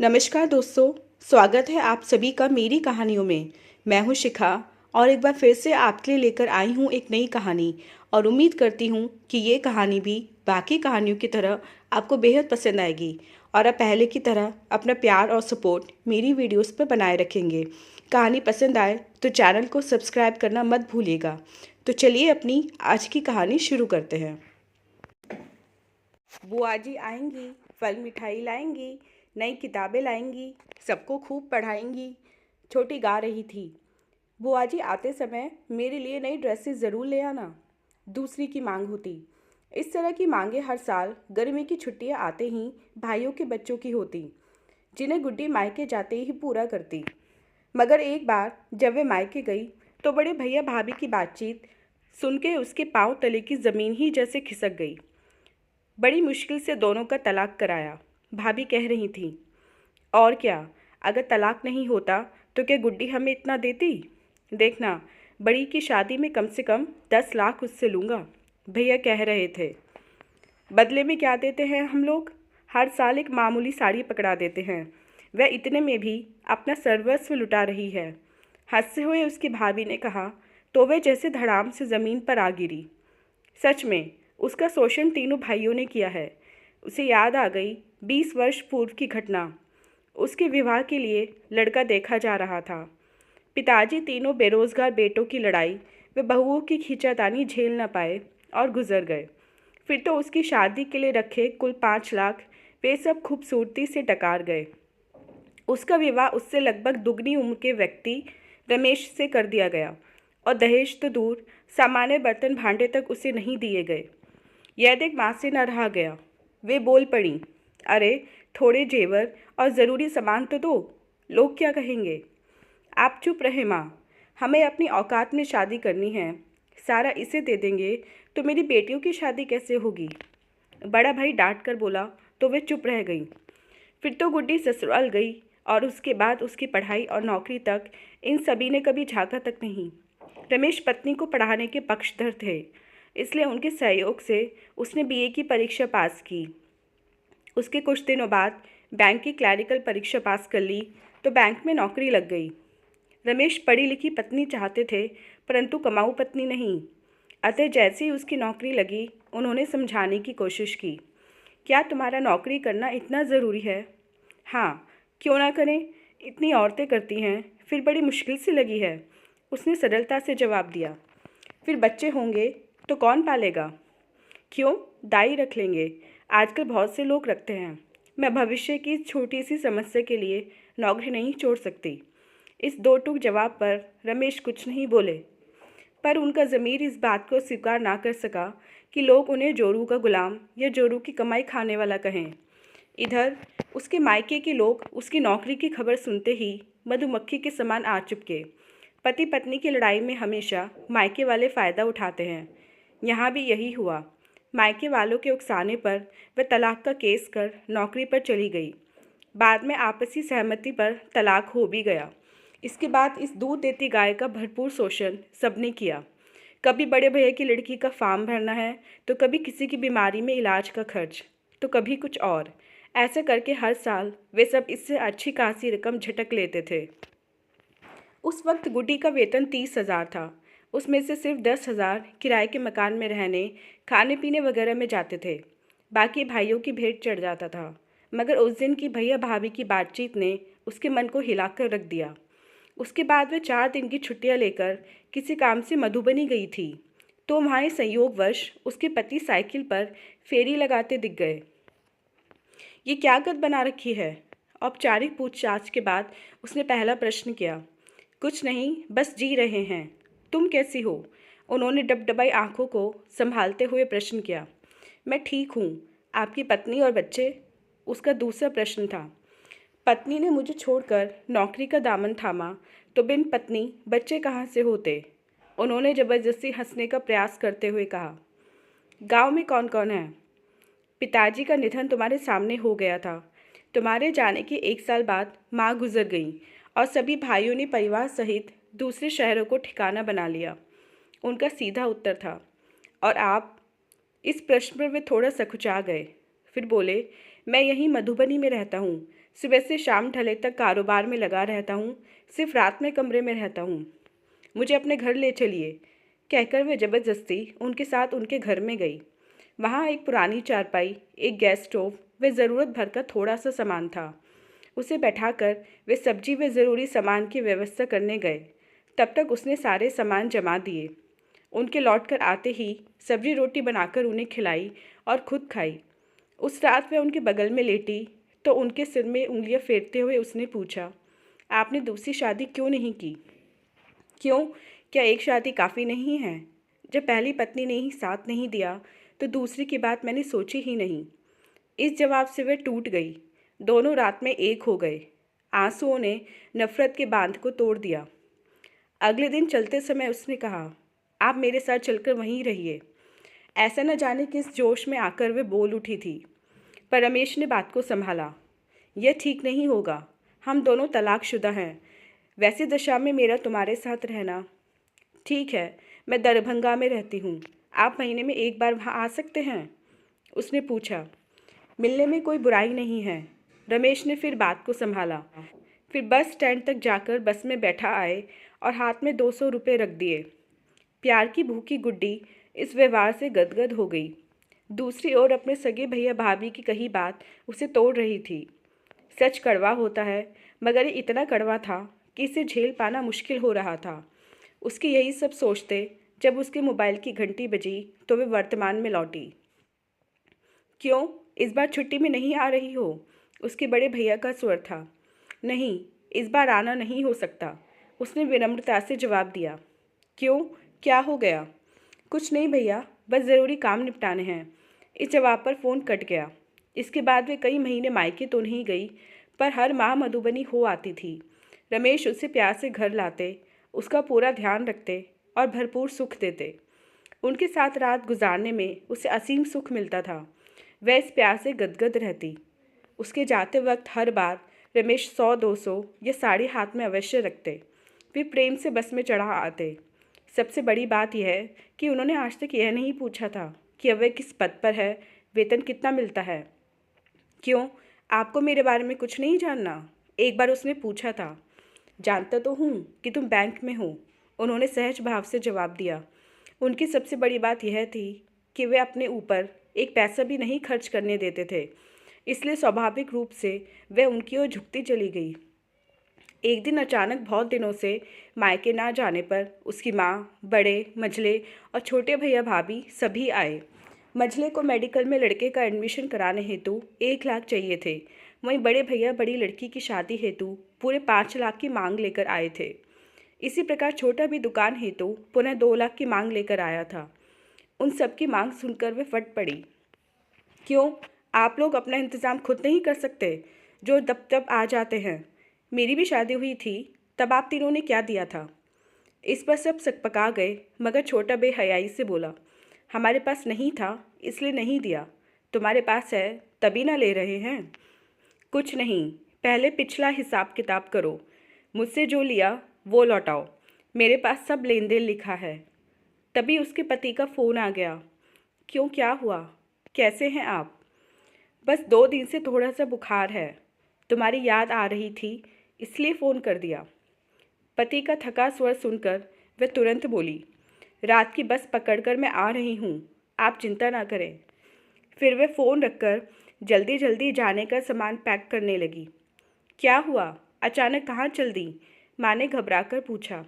नमस्कार दोस्तों। स्वागत है आप सभी का मेरी कहानियों में। मैं हूं शिखा और एक बार फिर से आपके लिए लेकर आई हूं एक नई कहानी और उम्मीद करती हूं कि ये कहानी भी बाकी कहानियों की तरह आपको बेहद पसंद आएगी और आप पहले की तरह अपना प्यार और सपोर्ट मेरी वीडियोस पर बनाए रखेंगे। कहानी पसंद आए तो चैनल को सब्सक्राइब करना मत भूलिएगा। तो चलिए अपनी आज की कहानी शुरू करते हैं। बुआ जी आएंगी, फल मिठाई लाएंगी, नई किताबें लाएंगी, सबको खूब पढ़ाएंगी। छोटी गा रही थी। बुआ जी आते समय मेरे लिए नई ड्रेसेस ज़रूर ले आना, दूसरी की मांग होती। इस तरह की मांगें हर साल गर्मी की छुट्टियां आते ही भाइयों के बच्चों की होती, जिन्हें गुड्डी मायके जाते ही पूरा करती। मगर एक बार जब वे मायके गई तो बड़े भैया भाभी की बातचीत सुन के उसके पाँव तले की ज़मीन ही जैसे खिसक गई। बड़ी मुश्किल से दोनों का तलाक कराया, भाभी कह रही थी। और क्या, अगर तलाक नहीं होता तो क्या गुड्डी हमें इतना देती? देखना, बड़ी की शादी में कम से कम 10 लाख उससे लूँगा, भैया कह रहे थे। बदले में क्या देते हैं हम लोग? हर साल एक मामूली साड़ी पकड़ा देते हैं। वह इतने में भी अपना सर्वस्व लुटा रही है। हंसते हुए उसकी भाभी ने कहा तो वह जैसे धड़ाम से ज़मीन पर आ गिरी। सच में उसका शोषण तीनों भाइयों ने किया है। उसे याद आ गई 20 वर्ष पूर्व की घटना। उसके विवाह के लिए लड़का देखा जा रहा था। पिताजी तीनों बेरोजगार बेटों की लड़ाई व बहुओं की खींचातानी झेल न पाए और गुजर गए। फिर तो उसकी शादी के लिए रखे कुल 5 लाख वे सब खूबसूरती से डकार गए। उसका विवाह उससे लगभग दुगनी उम्र के व्यक्ति रमेश से कर दिया गया और दहेज तो दूर, सामान्य बर्तन भांडे तक उसे नहीं दिए गए। यह देख माँ से न रहा गया। वे बोल पड़ी, अरे थोड़े जेवर और ज़रूरी सामान तो दो, लोग क्या कहेंगे? आप चुप रहे माँ, हमें अपनी औकात में शादी करनी है। सारा इसे दे देंगे तो मेरी बेटियों की शादी कैसे होगी? बड़ा भाई डांट कर बोला तो वे चुप रह गई। फिर तो गुड्डी ससुराल गई और उसके बाद उसकी पढ़ाई और नौकरी तक इन सभी ने कभी झांका तक नहीं। रमेश पत्नी को पढ़ाने के पक्षधर थे, इसलिए उनके सहयोग से उसने बीए की परीक्षा पास की। उसके कुछ दिनों बाद बैंक की क्लैरिकल परीक्षा पास कर ली तो बैंक में नौकरी लग गई। रमेश पढ़ी लिखी पत्नी चाहते थे, परंतु कमाऊ पत्नी नहीं। अतः जैसे ही उसकी नौकरी लगी उन्होंने समझाने की कोशिश की, क्या तुम्हारा नौकरी करना इतना ज़रूरी है? हाँ, क्यों ना करें, इतनी औरतें करती हैं, फिर बड़ी मुश्किल से लगी है, उसने सरलता से जवाब दिया। फिर बच्चे होंगे तो कौन पालेगा? क्यों, दाई रख लेंगे, आजकल बहुत से लोग रखते हैं। मैं भविष्य की इस छोटी सी समस्या के लिए नौकरी नहीं छोड़ सकती। इस दो टूक जवाब पर रमेश कुछ नहीं बोले, पर उनका ज़मीर इस बात को स्वीकार ना कर सका कि लोग उन्हें जोरू का गुलाम या जोरू की कमाई खाने वाला कहें। इधर उसके मायके के लोग उसकी नौकरी की खबर सुनते ही मधुमक्खी के समान आ चिपके। पति पत्नी की लड़ाई में हमेशा मायके वाले फ़ायदा उठाते हैं। यहाँ भी यही हुआ। मायके वालों के उकसाने पर वह तलाक का केस कर नौकरी पर चली गई। बाद में आपसी सहमति पर तलाक हो भी गया। इसके बाद इस दूध देती गाय का भरपूर शोषण सबने किया। कभी बड़े भैया की लड़की का फार्म भरना है, तो कभी किसी की बीमारी में इलाज का खर्च, तो कभी कुछ और। ऐसे करके हर साल वे सब इससे अच्छी खासी रकम झटक लेते थे। उस वक्त गुड्डी का वेतन 30,000 था। उसमें से सिर्फ 10,000 किराए के मकान में रहने, खाने पीने वगैरह में जाते थे। बाकी भाइयों की भेंट चढ़ जाता था। मगर उस दिन की भैया भाभी की बातचीत ने उसके मन को हिलाकर रख दिया। उसके बाद वह 4 दिन की छुट्टियां लेकर किसी काम से मधुबनी गई थी, तो वहाँ संयोगवश उसके पति साइकिल पर फेरी लगाते दिख गए। ये क्या गत बना रखी है? औपचारिक पूछताछ के बाद उसने पहला प्रश्न किया। कुछ नहीं, बस जी रहे हैं। तुम कैसी हो? उन्होंने डबडबाई आंखों को संभालते हुए प्रश्न किया। मैं ठीक हूँ। आपकी पत्नी और बच्चे? उसका दूसरा प्रश्न था। पत्नी ने मुझे छोड़कर नौकरी का दामन थामा तो बिन पत्नी बच्चे कहाँ से होते? उन्होंने ज़बरदस्ती हंसने का प्रयास करते हुए कहा। गांव में कौन कौन है? पिताजी का निधन तुम्हारे सामने हो गया था। तुम्हारे जाने के 1 साल बाद माँ गुजर गई और सभी भाइयों ने परिवार सहित दूसरे शहरों को ठिकाना बना लिया। उनका सीधा उत्तर था। और आप? इस प्रश्न पर वे थोड़ा सकुचा गए। फिर बोले, मैं यहीं मधुबनी में रहता हूँ। सुबह से शाम ढले तक कारोबार में लगा रहता हूँ, सिर्फ रात में कमरे में रहता हूँ। मुझे अपने घर ले चलिए, कहकर वह ज़बरदस्ती उनके साथ उनके घर में गई। वहाँ एक पुरानी चारपाई, एक गैस स्टोव व ज़रूरत भर का थोड़ा सा सामान था। उसे बैठाकर वे सब्जी व ज़रूरी सामान की व्यवस्था करने गए। तब तक उसने सारे सामान जमा दिए। उनके लौटकर आते ही सब्जी रोटी बनाकर उन्हें खिलाई और खुद खाई। उस रात वह उनके बगल में लेटी तो उनके सिर में उंगलियां फेरते हुए उसने पूछा, आपने दूसरी शादी क्यों नहीं की? क्यों? क्या एक शादी काफ़ी नहीं है? जब पहली पत्नी ने ही साथ नहीं दिया तो दूसरी की बात मैंने सोची ही नहीं। इस जवाब से वह टूट गई। दोनों रात में एक हो गए। आंसुओं ने नफरत के बांध को तोड़ दिया। अगले दिन चलते समय उसने कहा, आप मेरे साथ चलकर वहीं रहिए। ऐसा न जाने किस जोश में आकर वह बोल उठी थी, पर रमेश ने बात को संभाला। यह ठीक नहीं होगा, हम दोनों तलाकशुदा हैं। वैसी दशा में मेरा तुम्हारे साथ रहना। ठीक है, मैं दरभंगा में रहती हूँ, आप महीने में एक बार वहाँ आ सकते हैं? उसने पूछा। मिलने में कोई बुराई नहीं है। रमेश ने फिर बात को संभाला। फिर बस स्टैंड तक जाकर बस में बैठा आए और हाथ में 200 रुपये रख दिए। प्यार की भूखी गुड्डी इस व्यवहार से गदगद हो गई। दूसरी ओर अपने सगे भैया भाभी की कही बात उसे तोड़ रही थी। सच कड़वा होता है, मगर ये इतना कड़वा था कि इसे झेल पाना मुश्किल हो रहा था। उसके यही सब सोचते जब उसके मोबाइल की घंटी बजी तो वे वर्तमान में लौटी। क्यों, इस बार छुट्टी में नहीं आ रही हो? उसके बड़े भैया का स्वर था। नहीं, इस बार आना नहीं हो सकता, उसने विनम्रता से जवाब दिया। क्यों, क्या हो गया? कुछ नहीं भैया, बस ज़रूरी काम निपटाने हैं। इस जवाब पर फ़ोन कट गया। इसके बाद वे कई महीने मायके तो नहीं गई, पर हर माह मधुबनी हो आती थी। रमेश उसे प्यार से घर लाते, उसका पूरा ध्यान रखते और भरपूर सुख देते। उनके साथ रात गुजारने में उसे असीम सुख मिलता था। वह इस प्यार से गदगद रहती। उसके जाते वक्त हर बार रमेश 100-200 या साड़ी हाथ में अवश्य रखते। वे प्रेम से बस में चढ़ा आते। सबसे बड़ी बात यह है कि उन्होंने आज तक यह नहीं पूछा था कि अब वह किस पद पर है, वेतन कितना मिलता है। क्यों, आपको मेरे बारे में कुछ नहीं जानना? एक बार उसने पूछा था। जानता तो हूँ कि तुम बैंक में हो, उन्होंने सहज भाव से जवाब दिया। उनकी सबसे बड़ी बात यह थी कि वे अपने ऊपर एक पैसा भी नहीं खर्च करने देते थे, इसलिए स्वाभाविक रूप से वह उनकी ओर झुकती चली गई। एक दिन अचानक बहुत दिनों से मायके ना जाने पर उसकी माँ, बड़े, मझले और छोटे भैया भाभी सभी आए। मझले को मेडिकल में लड़के का एडमिशन कराने हेतु 1 लाख चाहिए थे। वहीं बड़े भैया बड़ी लड़की की शादी हेतु पूरे 5 लाख की मांग लेकर आए थे। इसी प्रकार छोटा भी दुकान हेतु पुनः 2 लाख की मांग लेकर आया था। उन सब की मांग सुनकर वे फट पड़ी। क्यों, आप लोग अपना इंतज़ाम खुद नहीं कर सकते, जो तब तब आ जाते हैं? मेरी भी शादी हुई थी, तब आप तीनों ने क्या दिया था? इस पर सब सकपका गए, मगर छोटा बेहयाई से बोला, हमारे पास नहीं था इसलिए नहीं दिया। तुम्हारे पास है तभी ना ले रहे हैं। कुछ नहीं, पहले पिछला हिसाब किताब करो। मुझसे जो लिया वो लौटाओ। मेरे पास सब लेन देन लिखा है। तभी उसके पति का फ़ोन आ गया। क्यों, क्या हुआ? कैसे हैं आप? बस 2 दिन से थोड़ा सा बुखार है। तुम्हारी याद आ रही थी इसलिए फ़ोन कर दिया। पति का थका स्वर सुनकर वह तुरंत बोली, रात की बस पकड़कर मैं आ रही हूँ, आप चिंता ना करें। फिर वह फ़ोन रखकर जल्दी जल्दी जाने का सामान पैक करने लगी। क्या हुआ, अचानक कहाँ चल दी? माँ ने घबराकर पूछा।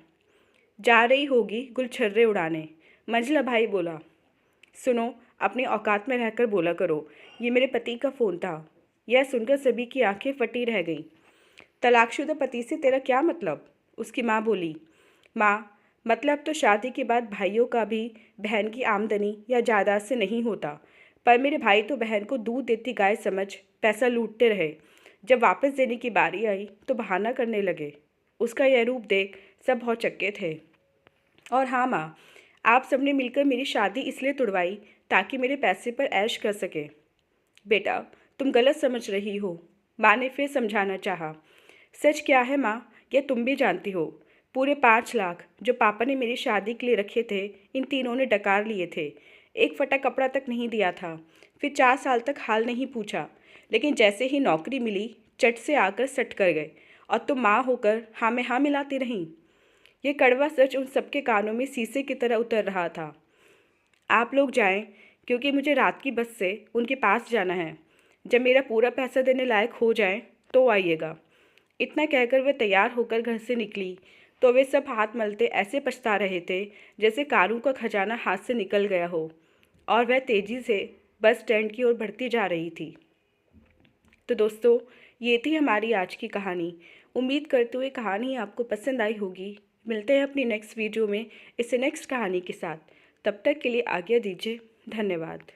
जा रही होगी गुलछर्रे उड़ाने, मंझला भाई बोला। सुनो, अपनी औकात में रहकर बोला करो, ये मेरे पति का फ़ोन था। यह सुनकर सभी की आंखें फटी रह गईं। तलाकशुदा पति से तेरा क्या मतलब? उसकी माँ बोली। माँ, मतलब तो शादी के बाद भाइयों का भी बहन की आमदनी या जायदाद से नहीं होता, पर मेरे भाई तो बहन को दूध देती गाय समझ पैसा लूटते रहे। जब वापस देने की बारी आई तो बहाना करने लगे। उसका यह रूप देख सब भौचक्के थे। और हाँ माँ, आप सबने मिलकर मेरी शादी इसलिए तुड़वाई ताकि मेरे पैसे पर ऐश कर सके। बेटा, तुम गलत समझ रही हो, माँ ने फिर समझाना चाहा। सच क्या है माँ, यह तुम भी जानती हो। पूरे 5 लाख जो पापा ने मेरी शादी के लिए रखे थे, इन तीनों ने डकार लिए थे। एक फटा कपड़ा तक नहीं दिया था। फिर 4 साल तक हाल नहीं पूछा, लेकिन जैसे ही नौकरी मिली चट से आकर सट कर गए और तुम माँ होकर हाँ में हाँ मिलाती रहीं। ये कड़वा सच उन सबके कानों में शीशे की तरह उतर रहा था। आप लोग जाएं, क्योंकि मुझे रात की बस से उनके पास जाना है। जब मेरा पूरा पैसा देने लायक हो जाए तो आइएगा। इतना कहकर वह तैयार होकर घर से निकली तो वे सब हाथ मलते ऐसे पछता रहे थे जैसे कारों का खजाना हाथ से निकल गया हो, और वह तेजी से बस स्टैंड की ओर बढ़ती जा रही थी। तो दोस्तों, ये थी हमारी आज की कहानी। उम्मीद करते हुए कहानी आपको पसंद आई होगी। मिलते हैं अपनी नेक्स्ट वीडियो में इससे नेक्स्ट कहानी के साथ। तब तक के लिए आज्ञा दीजिए। धन्यवाद।